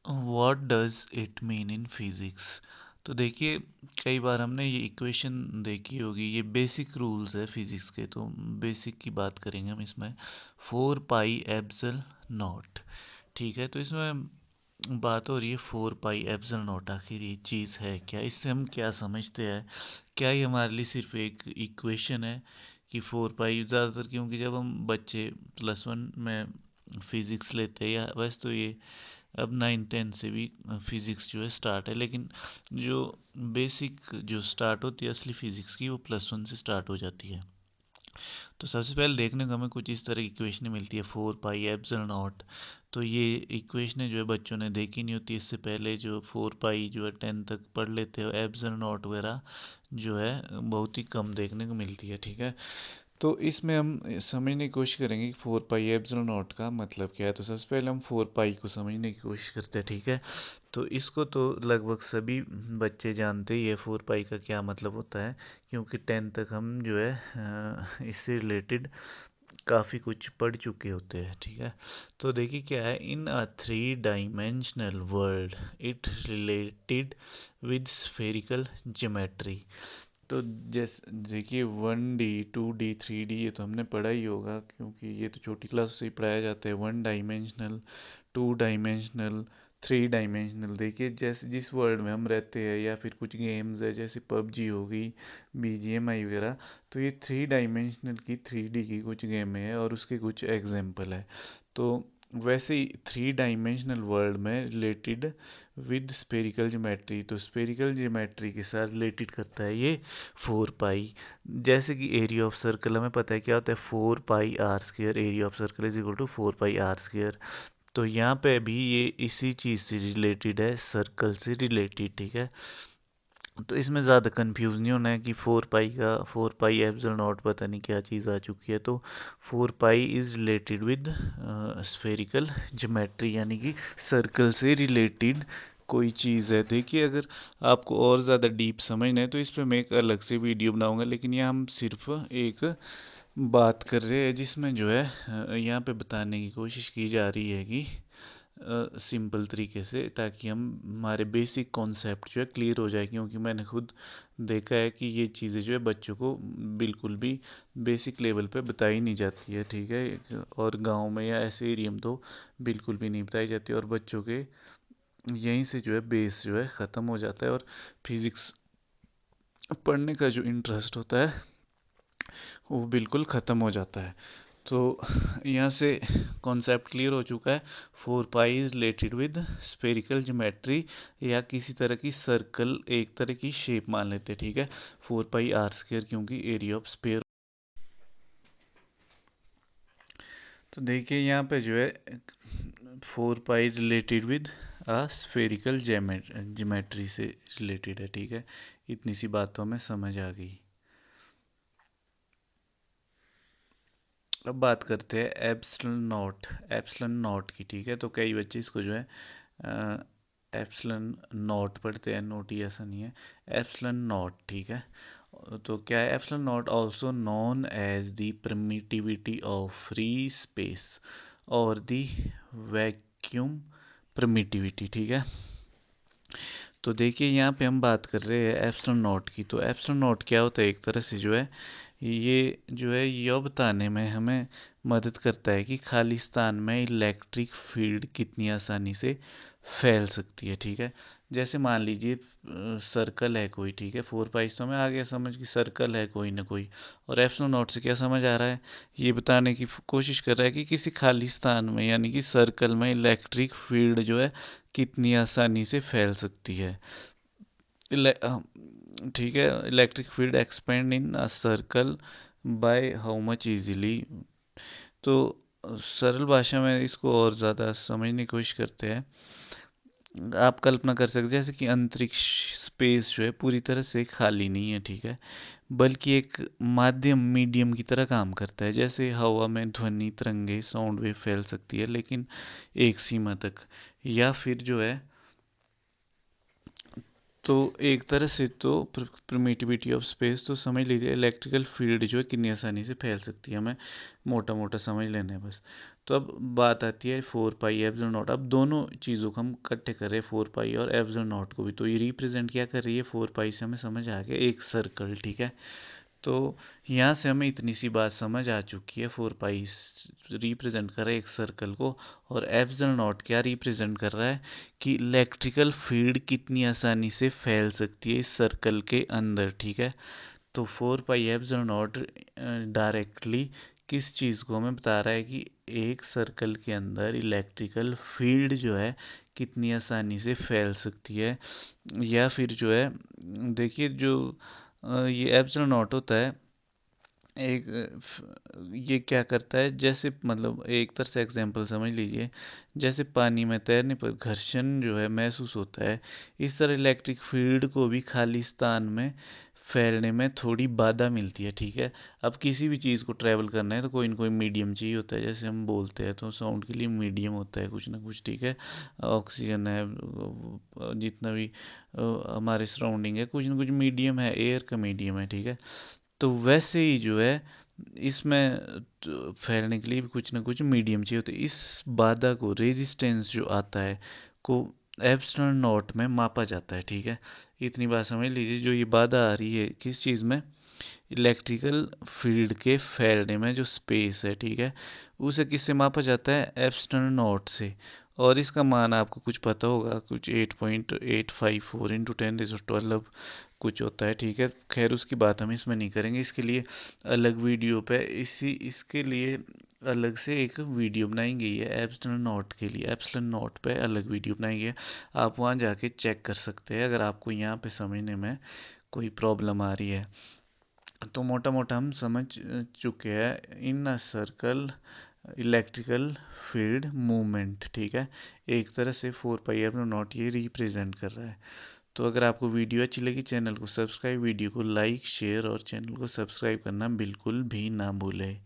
What does it mean in physics. तो देखिए, कई बार हमने ये इक्वेशन देखी होगी, ये बेसिक रूल्स है फिजिक्स के, तो बेसिक की बात करेंगे हम इसमें। 4 पाई एप्सिलॉन नॉट, ठीक है। तो इसमें बात हो रही है 4 पाई एप्सिलॉन नॉट, आखिर ये चीज़ है क्या, इससे हम क्या समझते हैं। क्या ये हमारे लिए सिर्फ एक इक्वेशन है कि 4 पाई, ज़्यादातर क्योंकि जब हम बच्चे +1 में फिज़िक्स लेते हैं, या वैसे तो ये अब 9 10 से भी फिज़िक्स जो है स्टार्ट है, लेकिन जो बेसिक जो स्टार्ट होती है असली फिज़िक्स की, वो +1 से स्टार्ट हो जाती है। तो सबसे पहले देखने को हमें कुछ इस तरह की इक्वेशनें मिलती है, 4 पाई एप्सिलॉन नॉट। तो ये इक्वेशनें जो है बच्चों ने देखी नहीं होती इससे पहले, जो 4 पाई जो है 10 तक पढ़ लेते हो, एप्सिलॉन नॉट वगैरह जो है बहुत ही कम देखने को मिलती है, ठीक है। तो इसमें हम समझने की कोशिश करेंगे कि 4 पाई एप्सिलॉन नॉट का मतलब क्या है। तो सबसे पहले हम 4 पाई को समझने की कोशिश करते हैं, ठीक है। तो इसको तो लगभग सभी बच्चे जानते ही है 4 पाई का क्या मतलब होता है, क्योंकि 10 तक हम जो है इससे रिलेटेड काफ़ी कुछ पढ़ चुके होते हैं, ठीक है। तो देखिए क्या है, इन अ 3 dimensional world it related with spherical geometry. तो जैसे देखिए 1D 2D 3D ये तो हमने पढ़ा ही होगा, क्योंकि ये तो छोटी क्लास से ही पढ़ाया जाता है। 1 डाइमेंशनल, 2 डाइमेंशनल, 3 डाइमेंशनल। देखिए जैसे जिस वर्ल्ड में हम रहते हैं, या फिर कुछ गेम्स है जैसे पबजी होगी, BGMI वगैरह, तो ये 3 डाइमेंशनल की 3D की कुछ गेम है और उसके कुछ एग्जाम्पल है। तो वैसे ही 3 डाइमेंशनल वर्ल्ड में रिलेटेड विद स्पेरिकल ज्योमेट्री, तो स्पेरिकल ज्योमेट्री के साथ रिलेटेड करता है ये 4 पाई। जैसे कि एरिया ऑफ सर्कल हमें पता है क्या होता है, 4 pi r square, area of circle is equal to 4 pi r square. तो यहाँ पे भी ये इसी चीज़ से रिलेटेड है, सर्कल से रिलेटेड, ठीक है। तो इसमें ज़्यादा कंफ्यूज नहीं होना है कि 4 पाई एप्सिलॉन नॉट पता नहीं क्या चीज़ आ चुकी है। तो 4 pi is related with spherical geometry, यानी कि सर्कल से रिलेटेड कोई चीज़ है। देखिए अगर आपको और ज़्यादा डीप समझना है तो इस पर मैं एक अलग से वीडियो बनाऊंगा, लेकिन यहाँ हम सिर्फ एक बात कर रहे हैं जिसमें जो है यहाँ पे बताने की कोशिश की जा रही है कि सिंपल तरीके से, ताकि हम हमारे बेसिक कॉन्सेप्ट जो है क्लियर हो जाए, क्योंकि मैंने खुद देखा है कि ये चीज़ें जो है बच्चों को बिल्कुल भी बेसिक लेवल पे बताई नहीं जाती है, ठीक है। और गांव में या ऐसे एरिया में तो बिल्कुल भी नहीं बताई जाती, और बच्चों के यहीं से जो है बेस जो है ख़त्म हो जाता है, और फिज़िक्स पढ़ने का जो इंटरेस्ट होता है वो बिल्कुल ख़त्म हो जाता है। तो यहाँ से कॉन्सेप्ट क्लियर हो चुका है। 4 pi is related with spherical geometry, या किसी तरह की सर्कल, एक तरह की शेप मान लेते हैं, ठीक है। 4 पाई r स्क्वेयर क्योंकि एरिया ऑफ स्पेयर। तो देखिए यहाँ पे जो है 4 pi related with a spherical geometry से रिलेटेड है, ठीक है। इतनी सी बात तो हमें समझ आ गई। अब बात करते हैं एप्सिलॉन नॉट की, ठीक है। तो कई बच्चे इसको जो है एप्सिलॉन नॉट पढ़ते हैं, नोट ही ऐसा नहीं है, एप्सिलॉन नॉट, ठीक है। तो क्या है epsilon naught, also known as the permittivity of free space और द वैक्यूम परमिटिविटी, ठीक है। तो देखिए यहाँ पे हम बात कर रहे हैं एप्सिलॉन नॉट की। तो एप्सिलॉन नॉट क्या होता है, एक तरह से जो है ये जो है यह बताने में हमें मदद करता है कि खाली स्थान में इलेक्ट्रिक फील्ड कितनी आसानी से फैल सकती है, ठीक है। जैसे मान लीजिए सर्कल है कोई, ठीक है। 4 पाई तो में आ गया समझ कि सर्कल है कोई ना कोई, और एप्सिलॉन नॉट से क्या समझ आ रहा है, ये बताने की कोशिश कर रहा है कि किसी खाली स्थान में, यानी कि सर्कल में इलेक्ट्रिक फील्ड जो है कितनी आसानी से फैल सकती है। ठीक है, electric field expand in a circle by how much easily. तो सरल भाषा में इसको और ज़्यादा समझने की कोशिश करते हैं। आप कल्पना कर सकते हैं जैसे कि अंतरिक्ष, स्पेस जो है पूरी तरह से खाली नहीं है, ठीक है, बल्कि एक माध्यम, मीडियम की तरह काम करता है। जैसे हवा में ध्वनि तरंगे, साउंड वेव फैल सकती है, लेकिन एक सीमा तक। या फिर जो है, तो एक तरह से तो परमिटिविटी ऑफ स्पेस, तो समझ लीजिए इलेक्ट्रिकल फील्ड जो है कितनी आसानी से फैल सकती है, हमें मोटा मोटा समझ लेना है बस। तो अब बात आती है 4 पाई एप्सिलॉन नॉट। अब दोनों चीज़ों को हम इकट्ठे कर रहे हैं, 4 पाई और एप्सिलॉन नॉट को भी, तो ये रिप्रेजेंट क्या कर रही है, 4 पाई से हमें समझ आ गया एक सर्कल, ठीक है। तो यहाँ से हमें इतनी सी बात समझ आ चुकी है, 4 पाई रिप्रेजेंट कर रहा है एक सर्कल को, और एप्सिलॉन नॉट क्या रिप्रेजेंट कर रहा है कि इलेक्ट्रिकल फील्ड कितनी आसानी से फैल सकती है इस सर्कल के अंदर, ठीक है। तो 4 पाई एप्सिलॉन नॉट डायरेक्टली किस चीज़ को हमें बता रहा है कि एक सर्कल के अंदर इलेक्ट्रिकल फील्ड जो है कितनी आसानी से फैल सकती है। या फिर जो है, देखिए जो ये एप्सिलॉन नॉट होता है, एक ये क्या करता है, जैसे मतलब एक तरह से एग्जांपल समझ लीजिए, जैसे पानी में तैरने पर घर्षण जो है महसूस होता है, इस तरह इलेक्ट्रिक फील्ड को भी खाली स्थान में फैलने में थोड़ी बाधा मिलती है, ठीक है। अब किसी भी चीज़ को ट्रैवल करना है तो कोई ना कोई मीडियम चाहिए होता है, जैसे हम बोलते हैं तो साउंड के लिए मीडियम होता है कुछ ना कुछ, ठीक है। ऑक्सीजन है, जितना भी हमारे सराउंडिंग है, कुछ ना कुछ मीडियम है, एयर का मीडियम है, ठीक है। तो वैसे ही जो है इसमें फैलने के लिए भी कुछ ना कुछ मीडियम चाहिए होता है। इस बाधा को, रेजिस्टेंस जो आता है, को एप्सिलॉन नॉट में मापा जाता है, ठीक है। इतनी बात समझ लीजिए, जो ये बाधा आ रही है किस चीज़ में, इलेक्ट्रिकल फील्ड के फैलने में जो स्पेस है, ठीक है, उसे किससे मापा जाता है, एप्सिलॉन नॉट से। और इसका मान आपको कुछ पता होगा, कुछ 8.854 × 10⁻12 कुछ होता है, ठीक है। खैर उसकी बात हम इसमें नहीं करेंगे, इसके लिए अलग वीडियो पे इसके लिए अलग से एक वीडियो बनाई गई है, एप्सिलॉन नॉट के लिए, एप्सिलॉन नॉट पे अलग वीडियो बनाई गई है। आप वहाँ जाके चेक कर सकते हैं अगर आपको यहाँ पे समझने में कोई प्रॉब्लम आ रही है। तो मोटा मोटा हम समझ चुके हैं in a circle electrical field movement, ठीक है। एक तरह से 4 पाई एप्सिलॉन नॉट ये रिप्रेजेंट कर रहा है। तो अगर आपको वीडियो अच्छी लगी, चैनल को सब्सक्राइब, वीडियो को लाइक शेयर और चैनल को सब्सक्राइब करना बिल्कुल भी ना भूलें।